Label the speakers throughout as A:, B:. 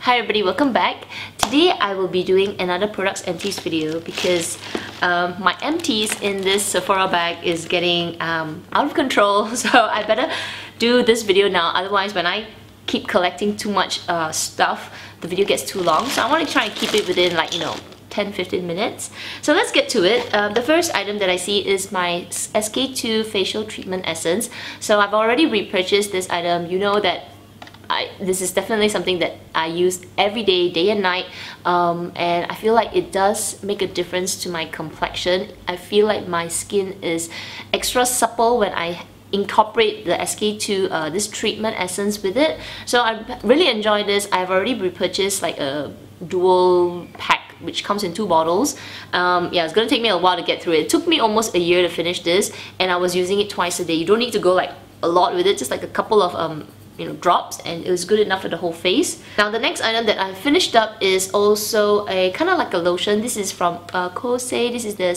A: Hi everybody, welcome back. Today I will be doing another products empties video because my empties in this Sephora bag is getting out of control, so I better do this video now, otherwise when I keep collecting too much stuff, the video gets too long. So I want to try and keep it within 10-15 minutes. So let's get to it. The first item that I see is my SKII Facial Treatment Essence. So I've already repurchased this item. You know that this is definitely something that I use every day, day and night, and I feel like it does make a difference to my complexion. I feel like my skin is extra supple when I incorporate the SKII this treatment essence with it. So I really enjoy this. I've already repurchased like a dual pack which comes in 2 bottles. Yeah, it's gonna take me a while to get through it. It took me almost a year to finish this, and I was using it twice a day. You don't need to go like a lot with it, just like a couple of drops, and it was good enough for the whole face. Now the next item that I finished up is also a kind of like a lotion. This is from Kose. This is the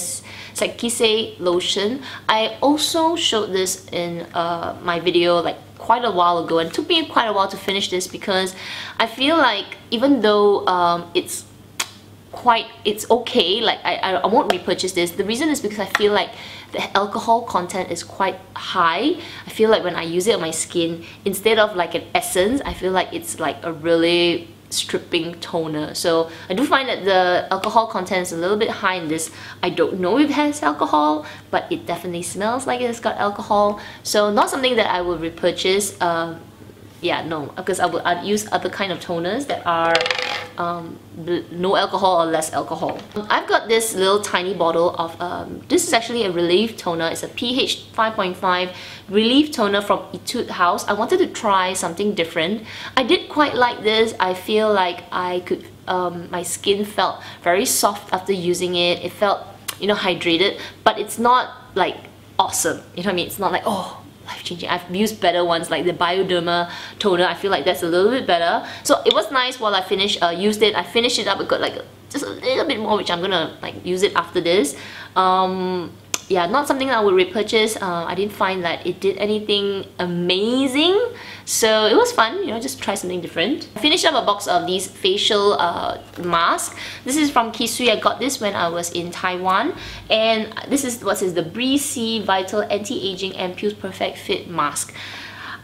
A: Sekkisei lotion. I also showed this in my video like quite a while ago, and it took me quite a while to finish this because I feel like even though it's okay, like I won't repurchase this. The reason is because I feel like the alcohol content is quite high. I feel like when I use it on my skin, instead of like an essence, I feel like it's like a really stripping toner. So I do find that the alcohol content is a little bit high in this. I don't know if it has alcohol, but it definitely smells like it's got alcohol. So not something that I will repurchase. Yeah, no, because I'd use other kind of toners that are no alcohol or less alcohol. I've got this little tiny bottle of this is actually a relief toner. It's a pH 5.5 relief toner from Etude house. I wanted to try something different. I did quite like this. I feel like I could my skin felt very soft after using it. It felt hydrated, but it's not like awesome, you know what I mean? It's not like, oh, life-changing. I've used better ones like the Derma toner. I feel like that's a little bit better. So it was nice while I used it. I finished it up. It got like just a little bit more, which I'm gonna like use it after this. Yeah, not something I would repurchase. I didn't find that it did anything amazing, so it was fun, just try something different. I finished up a box of these facial masks. This is from Kissui. I got this when I was in Taiwan, and this is the Breezy Vital Anti-Aging Empties Perfect Fit Mask.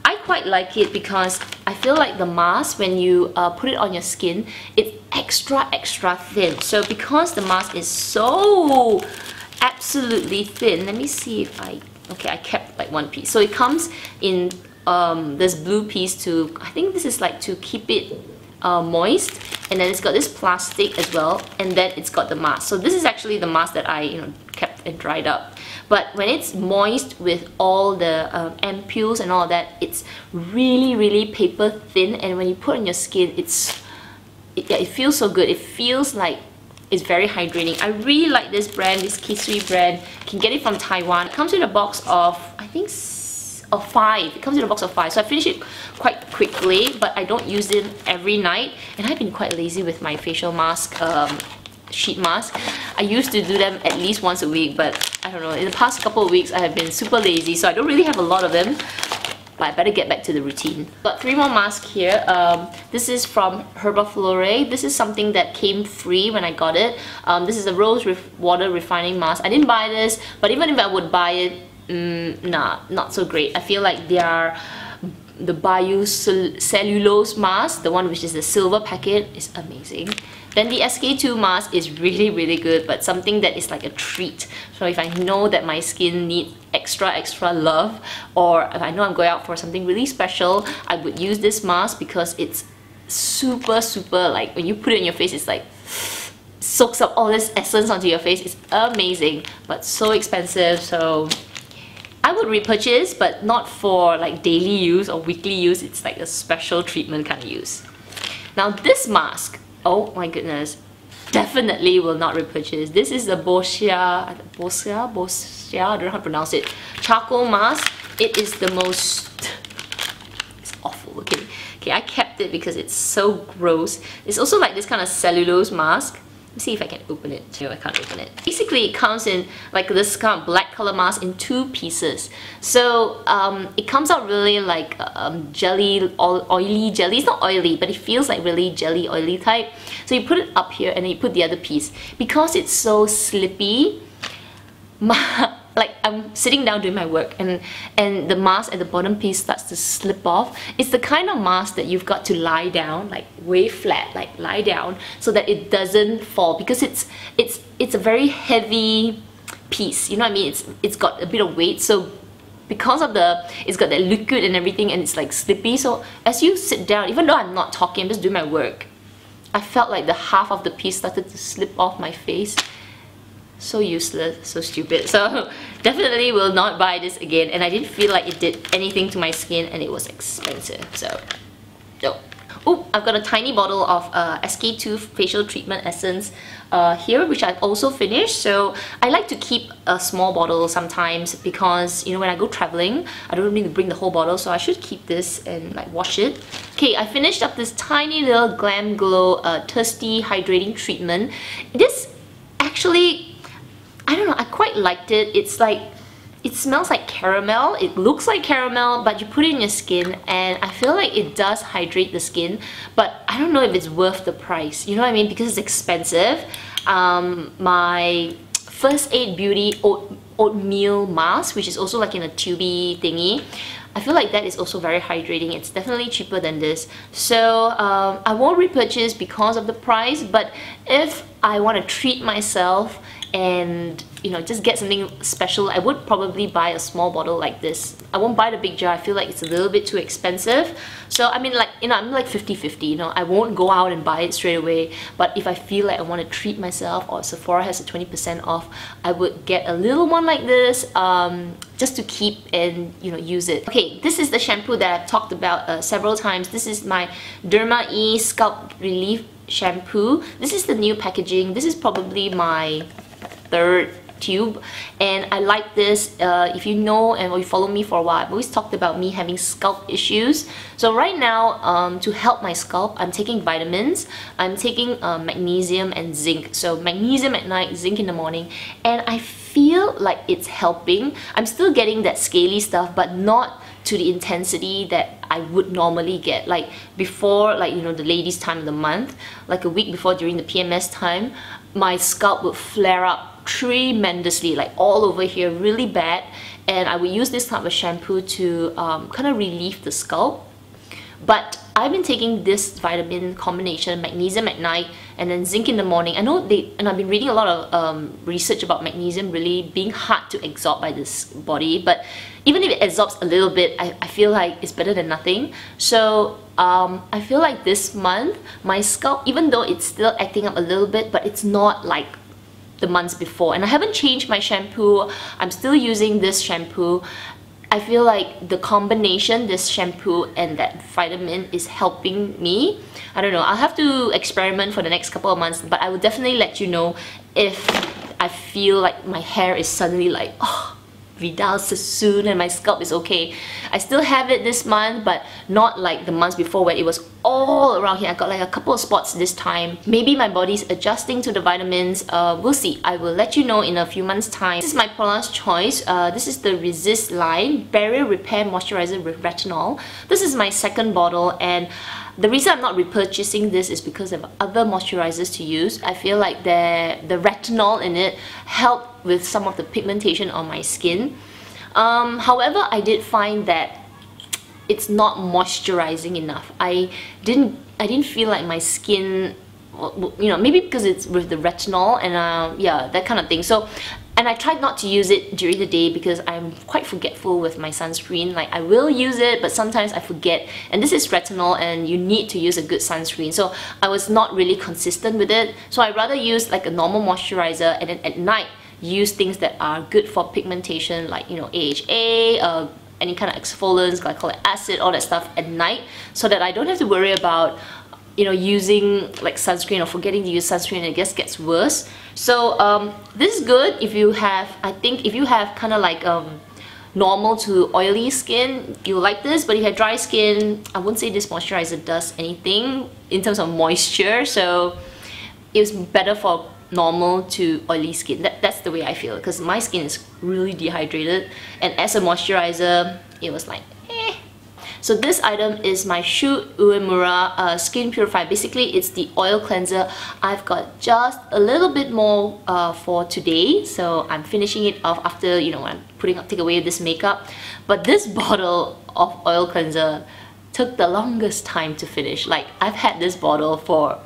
A: I quite like it because I feel like the mask, when you put it on your skin, it's extra thin. So because the mask is so absolutely thin, let me see if I kept like one piece. So it comes in this blue piece to, I think this is like to keep it moist, and then it's got this plastic as well, and then it's got the mask. So this is actually the mask that I kept and dried up. But when it's moist with all the ampules and all that, it's really paper thin, and when you put on your skin, it feels so good. It feels like it's very hydrating. I really like this brand, this Kissui brand. You can get it from Taiwan. It comes in a box of, I think, 5. It comes in a box of 5. So I finish it quite quickly, but I don't use it every night. And I've been quite lazy with my facial mask, sheet mask. I used to do them at least once a week, but I don't know, in the past couple of weeks I have been super lazy, so I don't really have a lot of them. But I better get back to the routine. Got 3 more masks here. This is from Herbaflore. This is something that came free when I got it. This is a rose water refining mask. I didn't buy this, but even if I would buy it, nah, not so great. I feel like they are the Biocellulose mask, the one which is the silver packet, is amazing. Then the SKII mask is really good, but something that is like a treat. So if I know that my skin needs extra love, or if I know I'm going out for something really special, I would use this mask because it's super like, when you put it on your face, it's like soaks up all this essence onto your face. It's amazing, but so expensive. So I would repurchase, but not for like daily use or weekly use. It's like a special treatment kind of use. Now this mask, oh my goodness, definitely will not repurchase. This is the Boscia, I don't know how to pronounce it, charcoal mask. It is the most, it's awful. Okay, I kept it because it's so gross. It's also like this kind of cellulose mask. Let's see if I can open it. No, I can't open it. Basically, it comes in like this kind of black color mask in 2 pieces. So it comes out really like jelly, oily jelly. It's not oily, but it feels like really jelly, oily type. So you put it up here and then you put the other piece. Because it's so slippy, like I'm sitting down doing my work and the mask at the bottom piece starts to slip off. It's the kind of mask that you've got to lie down, like way flat, like lie down so that it doesn't fall, because it's a very heavy piece, you know what I mean? It's got a bit of weight, so because of it's got that liquid and everything, and it's like slippy, so as you sit down, even though I'm not talking, I'm just doing my work, I felt like the half of the piece started to slip off my face. So useless, so stupid. So definitely will not buy this again, and I didn't feel like it did anything to my skin, and it was expensive, so no. Oh, I've got a tiny bottle of SKII facial treatment essence here, which I've also finished. So I like to keep a small bottle sometimes because, you know, when I go traveling, I don't need to bring the whole bottle, so I should keep this and like wash it. Okay, I finished up this tiny little Glamglow Thirsty Hydrating Treatment. This actually, I don't know, I quite liked it. It's like, it smells like caramel, it looks like caramel, but you put it in your skin and I feel like it does hydrate the skin, but I don't know if it's worth the price, you know what I mean, because it's expensive. My First Aid Beauty oatmeal mask, which is also like in a tubey thingy, I feel like that is also very hydrating. It's definitely cheaper than this. So I won't repurchase because of the price, but if I want to treat myself and, you know, just get something special, I would probably buy a small bottle like this. I won't buy the big jar. I feel like it's a little bit too expensive. So I mean, like, you know, I'm like 50-50, you know, I won't go out and buy it straight away, but if I feel like I want to treat myself, or Sephora has a 20% off, I would get a little one like this just to keep and, you know, use it. Okay, this is the shampoo that I've talked about several times. This is my Derma-e Scalp Relief Shampoo. This is the new packaging. This is probably my 3rd tube, and I like this. If you know and you follow me for a while, I've always talked about me having scalp issues. So right now, to help my scalp, I'm taking vitamins. I'm taking magnesium and zinc. So magnesium at night, zinc in the morning, and I feel like it's helping. I'm still getting that scaly stuff, but not to the intensity that I would normally get. Like before, like, you know, the ladies' time of the month, like a week before during the PMS time, my scalp would flare up tremendously, like all over here, really bad, and I would use this type of shampoo to kind of relieve the scalp. But I've been taking this vitamin combination, magnesium at night and then zinc in the morning. I know and I've been reading a lot of research about magnesium really being hard to absorb by this body, but even if it absorbs a little bit, I feel like it's better than nothing. So I feel like this month, my scalp, even though it's still acting up a little bit, but it's not like the months before, and I haven't changed my shampoo. I'm still using this shampoo. I feel like the combination, this shampoo and that vitamin, is helping me. I don't know, I'll have to experiment for the next couple of months, but I will definitely let you know if I feel like my hair is suddenly like, oh, Vidal Sassoon, and my scalp is okay. I still have it this month, but not like the months before where it was all around here. I got like a couple of spots this time. Maybe my body's adjusting to the vitamins. We'll see. I will let you know in a few months' time. This is my Paula's Choice. This is the Resist line Barrier Repair Moisturizer with Retinol. This is my 2nd bottle, and the reason I'm not repurchasing this is because of other moisturizers to use. I feel like the retinol in it helped with some of the pigmentation on my skin. However, I did find that it's not moisturizing enough. I didn't feel like my skin, you know, maybe because it's with the retinol and yeah, that kind of thing. So, and I tried not to use it during the day because I'm quite forgetful with my sunscreen. Like, I will use it, but sometimes I forget. And this is retinol, and you need to use a good sunscreen. So I was not really consistent with it. So I'd rather use like a normal moisturizer, and then at night use things that are good for pigmentation, like, you know, AHA, any kind of exfoliants, glycolic acid, all that stuff at night, so that I don't have to worry about, you know, using like sunscreen or forgetting to use sunscreen, and it just gets worse. So this is good if you have, I think if you have kind of like normal to oily skin, you like this. But if you have dry skin, I wouldn't say this moisturizer does anything in terms of moisture. So it was better for normal to oily skin. That's the way I feel, because my skin is really dehydrated, and as a moisturizer, it was like, eh. So this item is my Shu Uemura Skin Purifier. Basically, it's the oil cleanser. I've got just a little bit more for today, so I'm finishing it off after, you know, I'm take away this makeup. But this bottle of oil cleanser took the longest time to finish. Like, I've had this bottle for,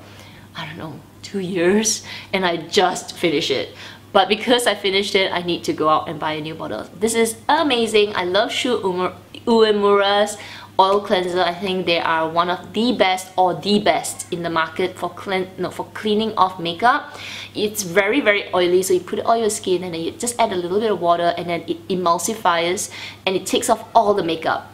A: I don't know, 2 years, and I just finished it. But because I finished it, I need to go out and buy a new bottle. This is amazing. I love Shu Uemura's oil cleanser. I think they are one of the best, or the best in the market for cleaning off makeup. It's very, very oily, so you put it on your skin and then you just add a little bit of water, and then it emulsifies and it takes off all the makeup.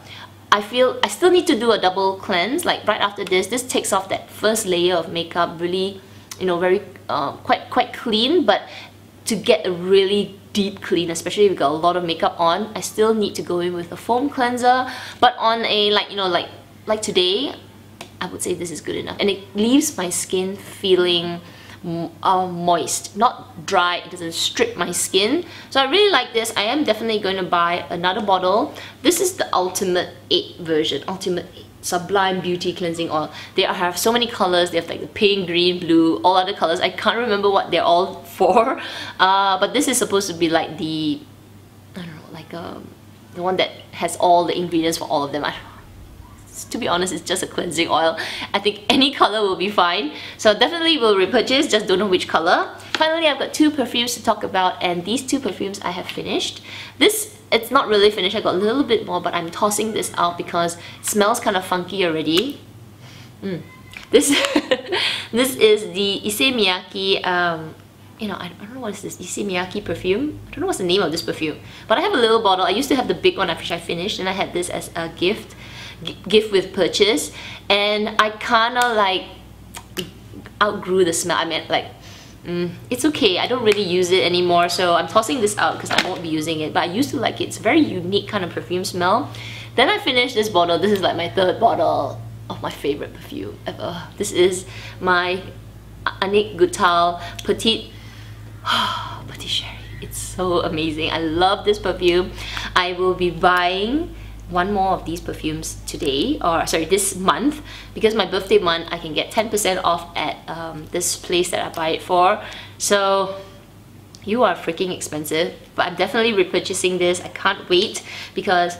A: I feel I still need to do a double cleanse, like right after this. This takes off that first layer of makeup, really, you know, very quite clean. But to get a really deep clean, especially if you've got a lot of makeup on, I still need to go in with a foam cleanser. But on a, like, you know, like today, I would say this is good enough, and it leaves my skin feeling moist, not dry. It doesn't strip my skin. So I really like this. I am definitely going to buy another bottle. This is the Ultimate 8 version, Ultimate 8 Sublime Beauty Cleansing Oil. They have so many colors. They have like the pink, green, blue, all other colors. I can't remember what they're all for, but this is supposed to be like the, I don't know, like the one that has all the ingredients for all of them. To be honest, it's just a cleansing oil. I think any color will be fine, so definitely will repurchase, just don't know which color. Finally, I've got 2 perfumes to talk about, and these 2 perfumes I have finished. This, it's not really finished, I got a little bit more, but I'm tossing this out because it smells kind of funky already. This this is the Issey Miyake, you know, I don't know what is this, Issey Miyake perfume? I don't know what's the name of this perfume, but I have a little bottle. I used to have the big one which I finished, and I had this as a gift with purchase, and I kind of like outgrew the smell. I mean, like, it's okay, I don't really use it anymore, so I'm tossing this out because I won't be using it. But I used to like it. It's a very unique kind of perfume smell. Then I finished this bottle. This is like my 3rd bottle of my favorite perfume ever. This is my Annick Goutal Petite Petite Cherie. It's so amazing. I love this perfume. I will be buying one more of these perfumes today, or sorry, this month, because my birthday month I can get 10% off at this place that I buy it for. So you are freaking expensive, but I'm definitely repurchasing this. I can't wait because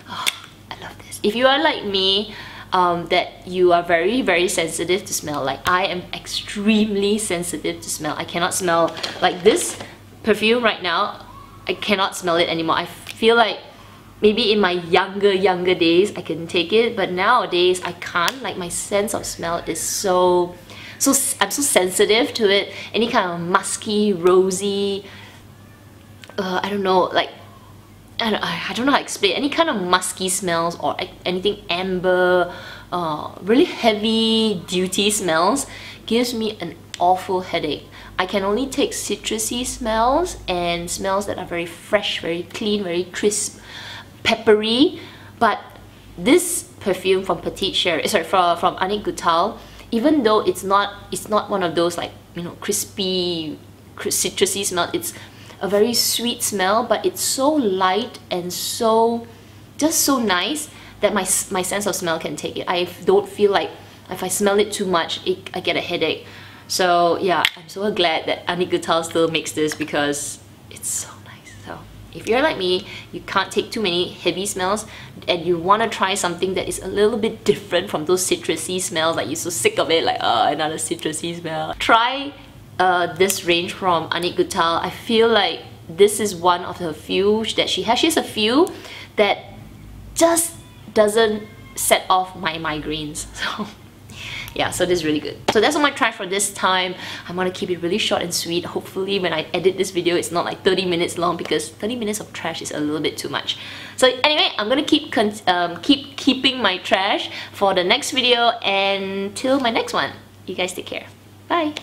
A: I love this. If you are like me, that you are very, very sensitive to smell, like I am extremely sensitive to smell. I cannot smell, like this perfume right now, I cannot smell it anymore. I feel like maybe in my younger days I can take it, but nowadays I can't. Like, my sense of smell is so I'm so sensitive to it. Any kind of musky, rosy, I don't know, like, I don't know how to explain. Any kind of musky smells, or anything amber, really heavy, duty smells, gives me an awful headache. I can only take citrusy smells and smells that are very fresh, very clean, very crisp, peppery. But this perfume from Petite Cherie, sorry, from Annick Goutal, even though it's not one of those, like, you know, crispy, citrusy smell, it's a very sweet smell, but it's so light and so just so nice that my sense of smell can take it. I don't feel like if I smell it too much, I get a headache. So yeah, I'm so glad that Annick Goutal still makes this because it's so nice. So if you're like me, you can't take too many heavy smells, and you want to try something that is a little bit different from those citrusy smells, like you're so sick of it, like, oh, another citrusy smell. Try this range from Annick Goutal. I feel like this is one of the few that she has. She has a few that just doesn't set off my migraines. So yeah, so this is really good. So that's all my trash for this time. I'm gonna keep it really short and sweet. Hopefully when I edit this video, it's not like 30 minutes long, because 30 minutes of trash is a little bit too much. So anyway, I'm gonna keep keeping my trash for the next video, and till my next one. You guys take care. Bye!